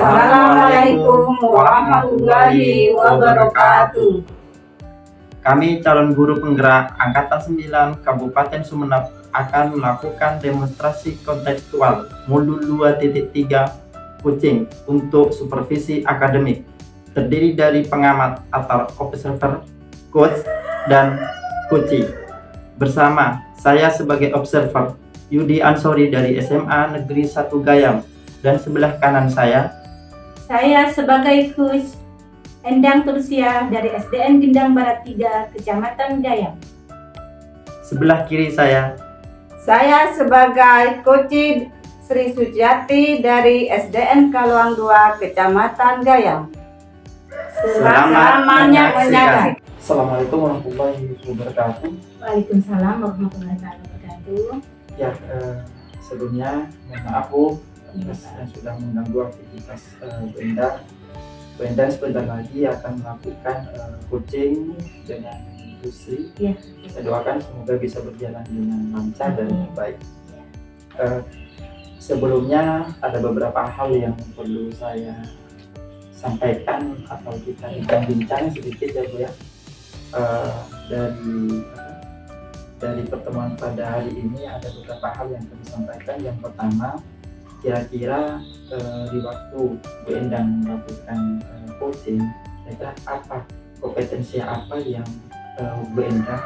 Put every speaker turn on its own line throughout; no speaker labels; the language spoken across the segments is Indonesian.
Assalamualaikum warahmatullahi wabarakatuh.
Kami calon guru penggerak Angkatan 9 Kabupaten Sumeneb akan melakukan demonstrasi kontekstual modul 2.3 coaching untuk supervisi akademik. Terdiri dari pengamat atau observer, coach, dan coachee. Bersama saya sebagai observer, Yudi Ansori dari SMA Negeri 1 Gayam, dan sebelah kanan saya
sebagai coach, Endang Tursia dari SDN Gendang Barat 3, Kecamatan Gayam.
Sebelah kiri saya
sebagai coach Sri Suciati dari SDN Kaluang 2, Kecamatan Gayam.
Selamat
menyaksikan.
Assalamualaikum warahmatullahi wabarakatuh.
Waalaikumsalam warahmatullahi wabarakatuh.
Ya, sebelumnya mohon maaf Bu yang sudah mengganggu aktivitas Bu Endang. Bu Endang sebentar lagi akan melakukan coaching dengan Bu Sri.
Ya.
Saya doakan semoga bisa berjalan dengan lancar dan baik. Sebelumnya ada beberapa hal yang perlu saya sampaikan atau kita bincang sedikit ya Bu ya. Dari pertemuan pada hari ini ada beberapa hal yang kami sampaikan. Yang pertama, kira-kira di waktu Bu Endang melakukan coaching, kira-kira apa kompetensi apa yang Bu Endang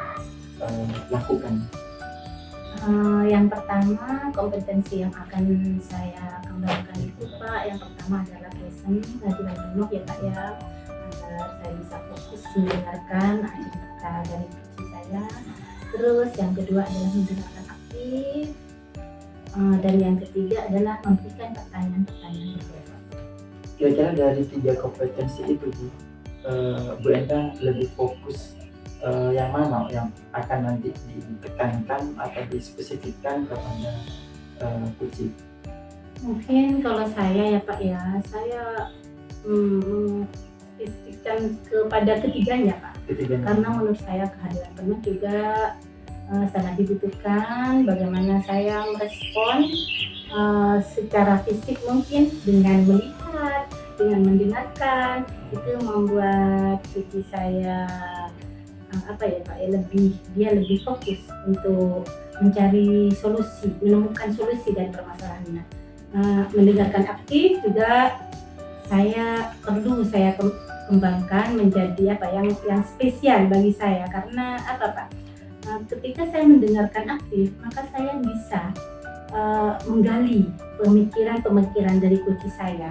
lakukan?
Yang pertama, kompetensi yang akan saya kembangkan itu Pak, yang pertama adalah listen, hadiran penuh ya Pak ya, agar saya bisa fokus mendengarkan cerita dari coach saya. Terus yang kedua adalah mendengarkan aktif, dan yang ketiga adalah memberikan pertanyaan-pertanyaan berikut.
Kira-kira dari 3 kompetensi itu Bu Endang lebih fokus yang mana yang akan nanti ditekankan atau dispesifikkan kepada coaching?
Mungkin kalau saya ya Pak ya, saya spesifikkan kepada ketiganya Pak. Karena menurut saya kehadiran penuh juga sangat dibutuhkan. Bagaimana saya merespon secara fisik mungkin dengan melihat, dengan mendengarkan, itu membuat coach saya dia lebih fokus untuk mencari solusi, menemukan solusi dari permasalahannya. Mendengarkan aktif juga saya kembangkan menjadi yang spesial bagi saya, karena ketika saya mendengarkan aktif maka saya bisa menggali pemikiran pemikiran dari coach saya,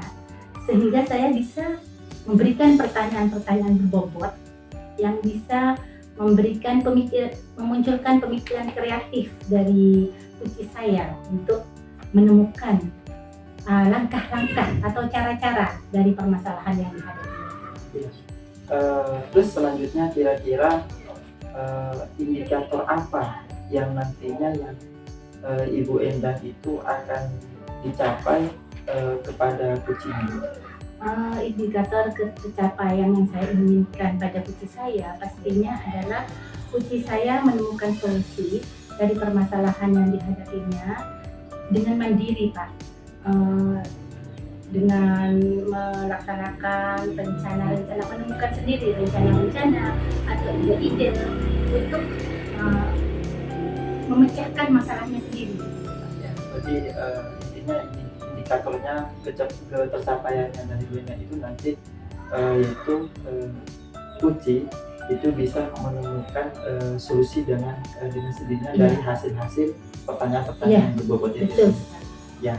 sehingga saya bisa memberikan pertanyaan-pertanyaan berbobot yang bisa memunculkan pemikiran kreatif dari coach saya untuk menemukan langkah-langkah atau cara-cara dari permasalahan yang dihadapi.
Terus selanjutnya kira-kira indikator apa yang nantinya Ibu Endang itu akan dicapai kepada coaching?
Indikator pencapaian yang saya inginkan pada coach saya pastinya adalah coach saya menemukan solusi dari permasalahan yang dihadapinya dengan mandiri Pak, dengan melaksanakan rencana-rencana, menemukan sendiri rencana-rencana atau ide-ide untuk memecahkan masalahnya sendiri.
Jadi intinya indikatornya ketercapaiannya dari Bu Endang itu nanti yaitu coach itu bisa menemukan solusi dengan sendirinya dari hasil-hasil pertanyaan-pertanyaan berbobot itu. Ya,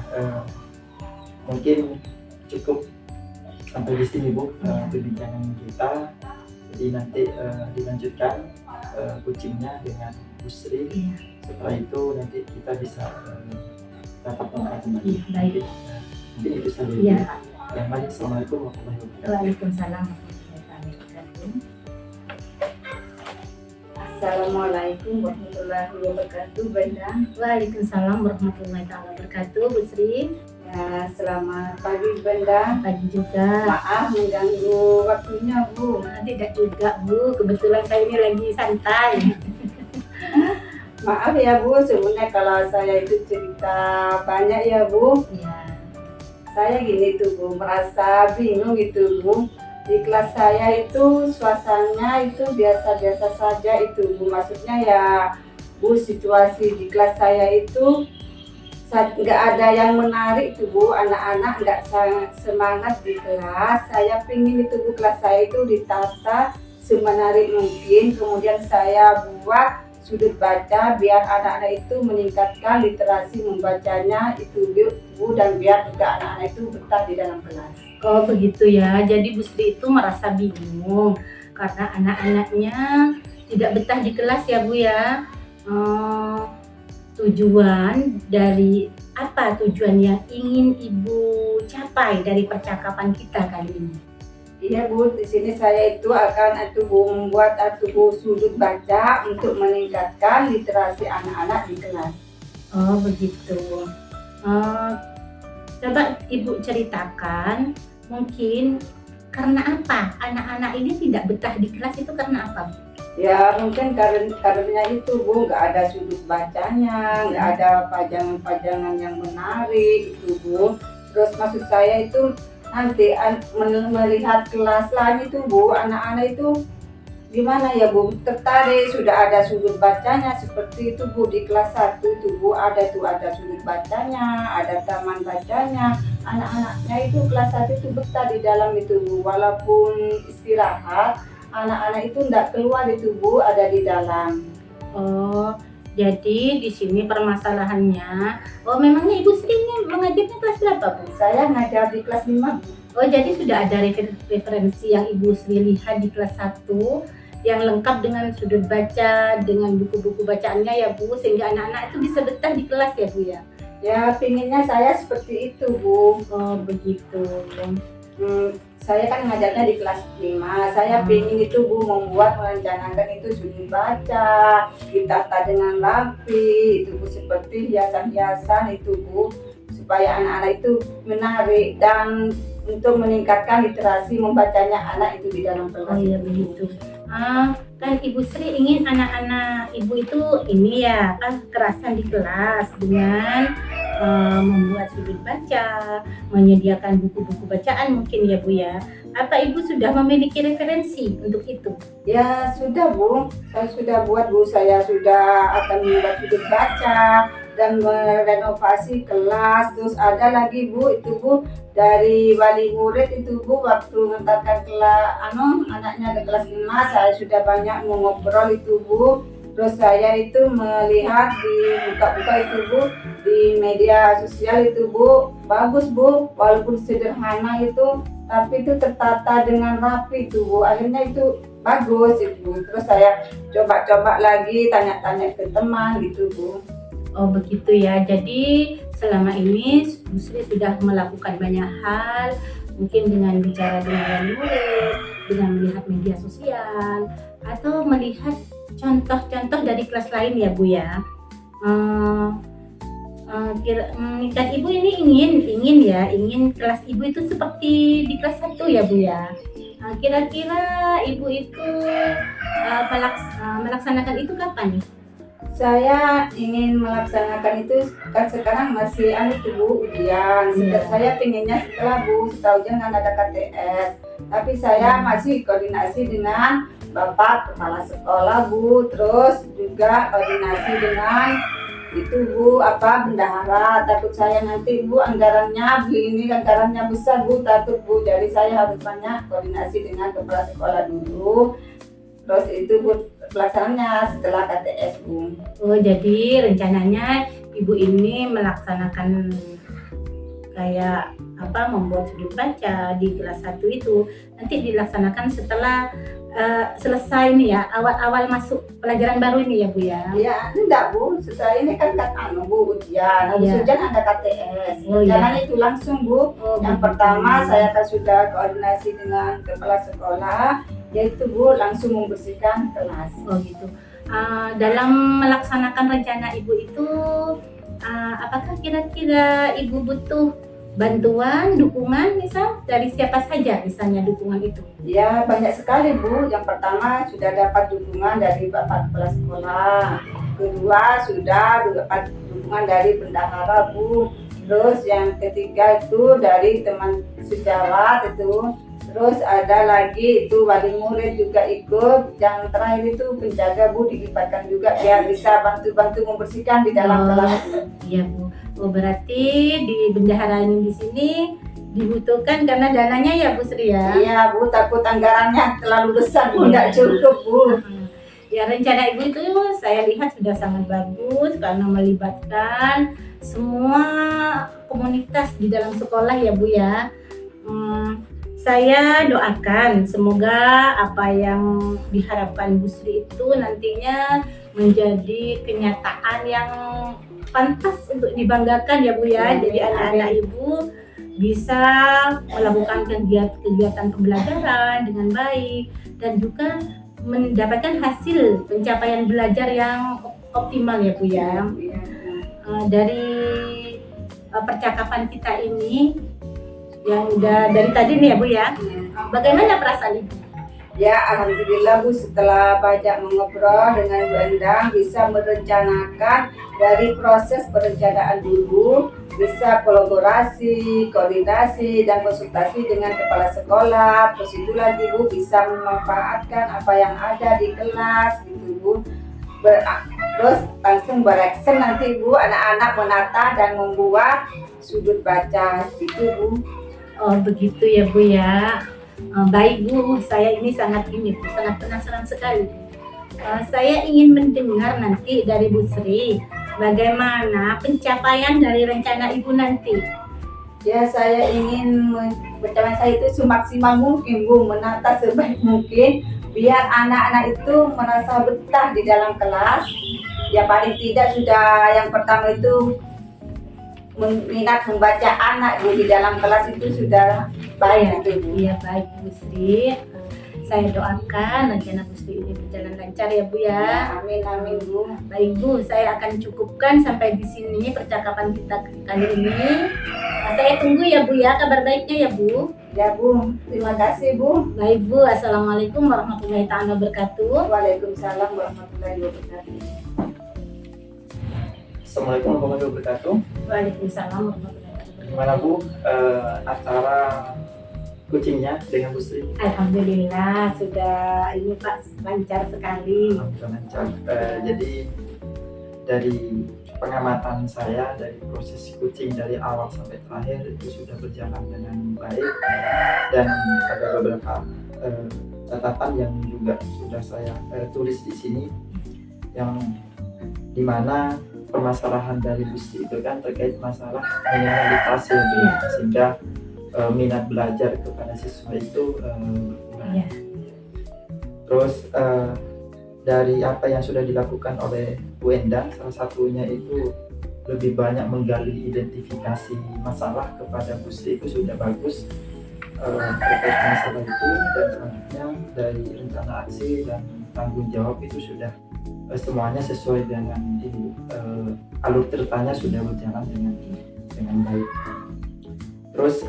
mungkin cukup sampai di sini Bu perbincangan kita. Jadi nanti dilanjutkan coachingnya dengan Bu Sri. Setelah itu nanti kita bisa dapat mengkaji lagi.
Baik.
Mungkin itu saja. Yang lain, assalamualaikum warahmatullahi wabarakatuh.
Waalaikumsalam warahmatullahi wabarakatuh.
Assalamualaikum warahmatullahi wabarakatuh, Benda.
Waalaikumsalam warahmatullahi wabarakatuh, Bu Sri.
Ya, selamat pagi Benda.
Pagi juga.
Maaf mengganggu waktunya Bu.
Tidak juga Bu, kebetulan saya ini lagi santai.
Maaf ya Bu, sebenarnya kalau saya itu cerita banyak ya Bu.
Ya.
Saya gini tuh Bu, merasa bingung gitu Bu. Di kelas saya itu suasananya itu biasa-biasa saja itu Bu. Maksudnya ya Bu, situasi di kelas saya itu nggak ada yang menarik tuh Bu. Anak-anak nggak semangat di kelas. Saya pingin itu Bu, kelas saya itu ditata semenarik mungkin. Kemudian saya buat sudut baca biar anak-anak itu meningkatkan literasi membacanya itu Bu, dan biar juga anak-anak itu betah di dalam kelas.
Oh begitu ya, jadi Bu Sri itu merasa bingung karena anak-anaknya tidak betah di kelas ya Bu ya. Tujuan dari apa tujuan yang ingin Ibu capai dari percakapan kita kali ini?
Iya Bu, di sini saya itu akan Bu membuat Bu sudut baca untuk meningkatkan literasi anak-anak di kelas.
Oh begitu. Coba Ibu ceritakan mungkin karena apa anak-anak ini tidak betah di kelas itu karena apa?
Ya mungkin karena itu Bu, nggak ada sudut bacanya, nggak ada pajangan-pajangan yang menarik itu Bu. Terus maksud saya itu nanti melihat kelas lain itu Bu, anak-anak itu gimana ya Bu, tertarik, sudah ada sudut bacanya seperti itu Bu. Di kelas 1 itu Bu ada sudut bacanya, ada taman bacanya. Anak-anaknya itu kelas 1 itu betah di dalam itu Bu, walaupun istirahat anak-anak itu enggak keluar itu Bu, ada di dalam.
Oh, jadi di sini permasalahannya. Oh, memangnya Ibu Sri ini mengajarnya kelas berapa Bu?
Saya ngajar di kelas 5 Bu.
Oh, jadi sudah ada referensi yang Ibu Sri lihat di kelas 1 yang lengkap dengan sudut baca, dengan buku-buku bacaannya ya Bu, sehingga anak-anak itu bisa betah di kelas ya Bu ya?
Ya pinginnya saya seperti itu Bu.
Oh, begitu.
Saya kan ngajarnya di kelas 5. Saya pengen itu Bu merencanakan itu sudut baca, ditata dengan rapi itu Bu, seperti hiasan-hiasan itu Bu, supaya anak-anak itu menarik dan untuk meningkatkan literasi membacanya anak itu di dalam kelas.
Oh iya begitu. Kan Ibu Sri ingin anak-anak Ibu itu ini ya kan kekerasan di kelas dengan membuat sudut baca, menyediakan buku-buku bacaan mungkin ya Bu ya. Apa Ibu sudah memiliki referensi untuk itu?
Ya sudah Bu, saya sudah buat Bu, saya sudah akan membuat sudut baca dan merenovasi kelas. Terus ada lagi Bu, itu Bu dari wali murid itu Bu, waktu mengantarkan kelas anaknya ke kelas 5, saya sudah banyak mengobrol itu Bu. Terus saya itu melihat di buka-buka itu Bu, di media sosial itu Bu, bagus Bu, walaupun sederhana itu, tapi itu tertata dengan rapi itu Bu. Akhirnya itu bagus itu Bu. Terus saya coba-coba lagi, tanya-tanya ke teman gitu Bu.
Oh begitu ya, jadi selama ini Bu Sri sudah melakukan banyak hal, mungkin dengan bicara dengan wali murid, dengan melihat media sosial, atau melihat contoh-contoh dari kelas lain ya Bu ya. Dan Ibu ini ingin kelas Ibu itu seperti di kelas 1 ya Bu ya. Kira-kira Ibu itu melaksanakan itu kapan nih?
Saya ingin melaksanakan itu kan sekarang masih Bu ujian. Saya pinginnya setelah ujian kan ada KTS. Tapi saya masih koordinasi dengan Bapak Kepala Sekolah Bu, terus juga koordinasi dengan itu Bu bendahara. Takut saya nanti Bu anggarannya anggarannya besar Bu, takut Bu. Jadi saya harus banyak koordinasi dengan Kepala Sekolah dulu. Terus itu Bu pelaksanaannya setelah KTS Bu.
Oh jadi rencananya Ibu ini melaksanakan kayak membuat sudut baca di kelas 1 itu nanti dilaksanakan setelah selesai nih ya, awal masuk pelajaran baru ini ya Bu ya?
Iya, enggak Bu, setelah ini kan Bu ujian, habis ujian ada KTS. Rencananya itu langsung Bu. Yang pertama saya sudah koordinasi dengan Kepala Sekolah, yaitu Bu langsung membersihkan kelas.
Oh gitu. Dalam melaksanakan rencana Ibu itu, apakah kira-kira Ibu butuh bantuan, dukungan misal dari siapa saja misalnya dukungan itu?
Ya banyak sekali Bu. Yang pertama sudah dapat dukungan dari Bapak Kepala Sekolah. Kedua sudah dapat dukungan dari bendahara Bu. Terus yang ketiga itu dari teman sejawat itu. Terus ada lagi itu wali murid juga ikut. Yang terakhir itu penjaga Bu dilibatkan juga biar bisa bantu-bantu membersihkan di dalam kelas.
Iya Bu. Oh, berarti di bendahara ini di sini dibutuhkan karena dananya ya Bu Sri ya.
Iya Bu, takut anggarannya terlalu besar Bu, nggak cukup Bu.
Ya, rencana Ibu itu saya lihat sudah sangat bagus karena melibatkan semua komunitas di dalam sekolah ya Bu ya. Saya doakan semoga apa yang diharapkan Bu Sri itu nantinya menjadi kenyataan yang pantas untuk dibanggakan ya Bu ya.
Amin,
Jadi anak-anak Ibu bisa melakukan kegiatan pembelajaran dengan baik dan juga mendapatkan hasil pencapaian belajar yang optimal ya Bu ya. Dari percakapan kita ini yang udah dari tadi nih ya Bu ya, bagaimana perasaan Ibu?
Ya alhamdulillah Bu, setelah banyak mengobrol dengan Bu Endang bisa merencanakan dari proses perencanaan dulu, bisa kolaborasi, koordinasi dan konsultasi dengan kepala sekolah. Terus itu lagi Bu bisa memanfaatkan apa yang ada di kelas gitu Bu. Terus langsung bereaction nanti Bu, anak-anak menata dan membuat sudut baca gitu Bu.
Oh begitu ya Bu ya. Baik Bu, saya ini sangat penasaran sekali. Saya ingin mendengar nanti dari Bu Sri bagaimana pencapaian dari rencana Ibu nanti.
Ya saya ingin pencapaian saya itu semaksimal mungkin Bu, menata sebaik mungkin biar anak-anak itu merasa betah di dalam kelas. Ya paling tidak sudah yang pertama itu minat membaca anak Bu di dalam kelas itu sudah baik itu Bu.
Iya baik Bu Sri. Saya doakan rencana Bu Sri ini berjalan lancar ya Bu ya.
Amin amin Bu.
Baik Bu, saya akan cukupkan sampai di sini percakapan kita kali ini. Saya tunggu ya Bu ya kabar baiknya ya Bu.
Ya Bu, terima kasih Bu.
Baik Bu, assalamualaikum warahmatullahi taala wabarakatuh.
Waalaikumsalam warahmatullahi wabarakatuh.
Assalamualaikum warahmatullahi wabarakatuh.
Waalaikumsalam warahmatullahi wabarakatuh.
Gimana Bu acara kucingnya dengan Bu Sri?
Alhamdulillah sudah ini Pak lancar sekali.
Alhamdulillah lancar. Jadi dari pengamatan saya dari proses kucing dari awal sampai terakhir itu sudah berjalan dengan baik dan ada beberapa catatan yang juga sudah saya tulis di sini yang dimana permasalahan dari Bu Sri itu kan terkait masalah minoritas ya Bu, sehingga minat belajar kepada siswa itu
Iya.
Terus dari apa yang sudah dilakukan oleh Bu Endang, salah satunya itu lebih banyak menggali identifikasi masalah kepada Bu Sri itu sudah bagus terkait masalah itu, dan selanjutnya dari rencana aksi dan tanggung jawab itu sudah semuanya sesuai dengan ini, alur ceritanya sudah berjalan dengan baik. Terus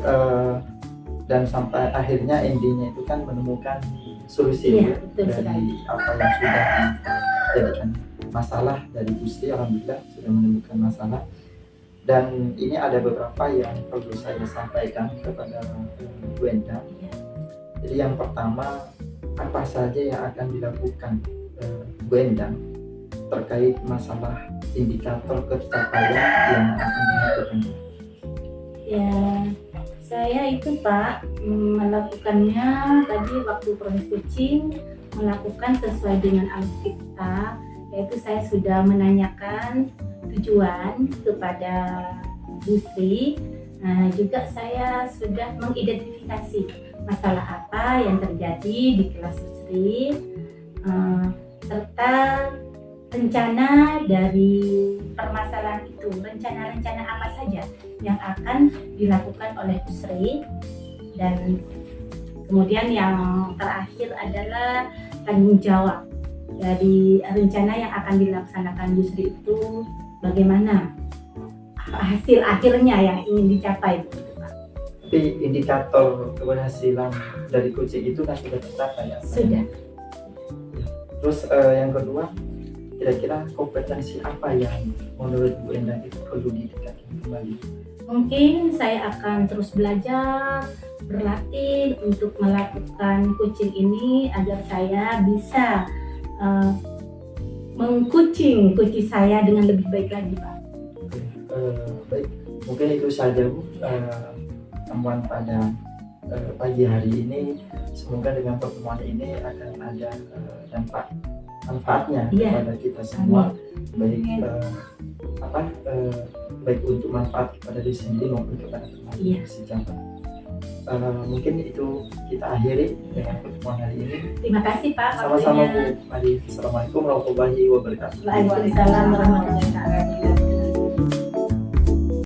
dan sampai akhirnya endingnya itu kan menemukan solusi
Iya, betul
dari
sekali.
apa yang sudah dijadikan masalah dari Bu Sri. Alhamdulillah sudah menemukan masalah, dan ini ada beberapa yang perlu saya sampaikan kepada Bu Endang. Jadi yang pertama, apa saja yang akan dilakukan Bu Endang terkait masalah indikator pencapaian yang akan dilakukan?
Ya, saya itu Pak melakukannya tadi waktu proses kucing melakukan sesuai dengan alur kita, yaitu saya sudah menanyakan tujuan kepada Bu Sri. Nah, juga saya sudah mengidentifikasi masalah apa yang terjadi di kelas Bu Sri, serta rencana dari permasalahan itu, rencana-rencana apa saja yang akan dilakukan oleh Bu Sri, dan kemudian yang terakhir adalah tanggung jawab dari rencana yang akan dilaksanakan Bu Sri itu bagaimana hasil akhirnya yang ingin dicapai begitu Pak.
Tapi indikator keberhasilan dari kucing itu kan sudah tercapai ya?
Sudah.
Terus yang kedua, kira-kira kompetensi apa yang menurut Bu Endah itu perlu ditingkatkan kembali?
Mungkin saya akan terus belajar, berlatih untuk melakukan coaching ini agar saya bisa mengcoaching saya dengan lebih baik lagi, Pak.
Baik, mungkin itu saja Bu temuan pada pagi hari ini. Semoga dengan pertemuan ini akan ada manfaatnya
Iya.
kepada kita semua, baik untuk manfaat kepada diri sendiri maupun kepada teman
Iya.
sejabat. Mungkin itu kita akhiri dengan pertemuan hari ini.
Terima kasih, Pak.
Sama-sama Bu.
waktunya.
Mari, assalamualaikum warahmatullahi wabarakatuh.
Waalaikumsalam warahmatullahi wabarakatuh.